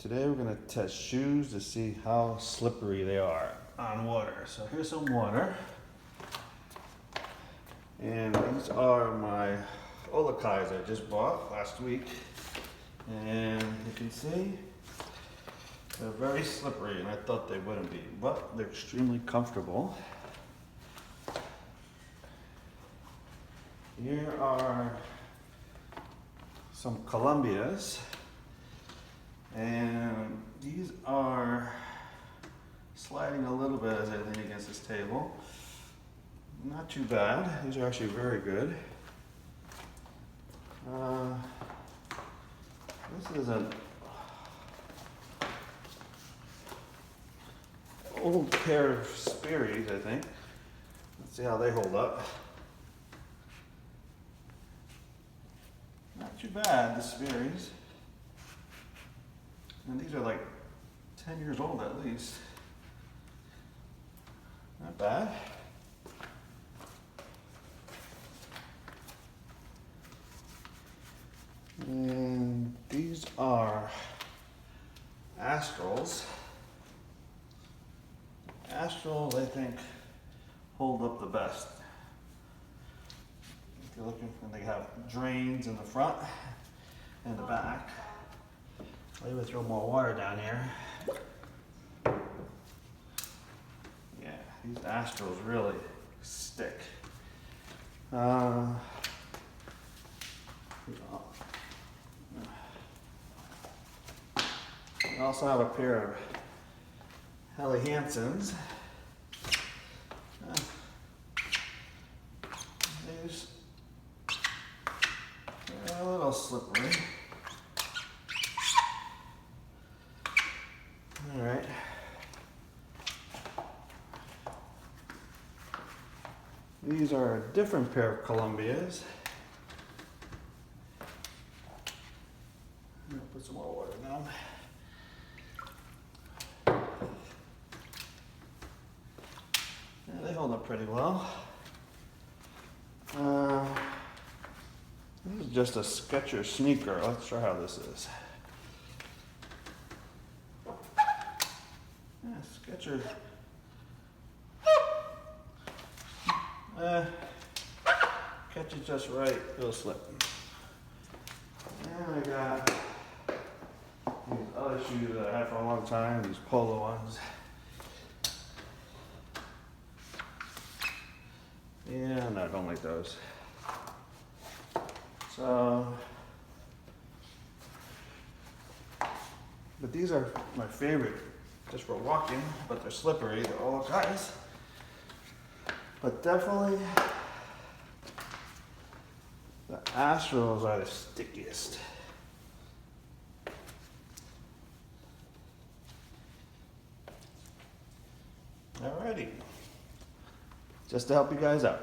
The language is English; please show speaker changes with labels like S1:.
S1: Today we're going to test shoes to see how slippery they are on water. So here's some water. And these are my Olakais I just bought last week. And you can see they're very slippery, and I thought they wouldn't be, but they're extremely comfortable. Here are some Columbias. And these are sliding a little bit as I lean against this table. Not too bad. These are actually very good. This is an old pair of Sperry's, I think. Let's see how they hold up. Not too bad, the Sperry's. And these are like 10 years old at least. Not bad. And these are Astrals. Astrals, I think, hold up the best. If you're looking for, they have drains in the front and the back. I'll even throw more water down here. Yeah, these Astrals really stick. I also have a pair of Helly Hansens. These are a little slippery. All right. These are a different pair of Columbias. I'm gonna put some more water down. Yeah, they hold up pretty well. This is just a Skechers sneaker. Let's try how this is. Yeah, Skechers. Catch it just right, it'll slip. And I got these other shoes that I had for a long time, these Polo ones. Yeah, no, I don't like those. So, but these are my favorite just for walking, but they're slippery, they're Olakais. But definitely, the Astrals are the stickiest. Alrighty, just to help you guys out.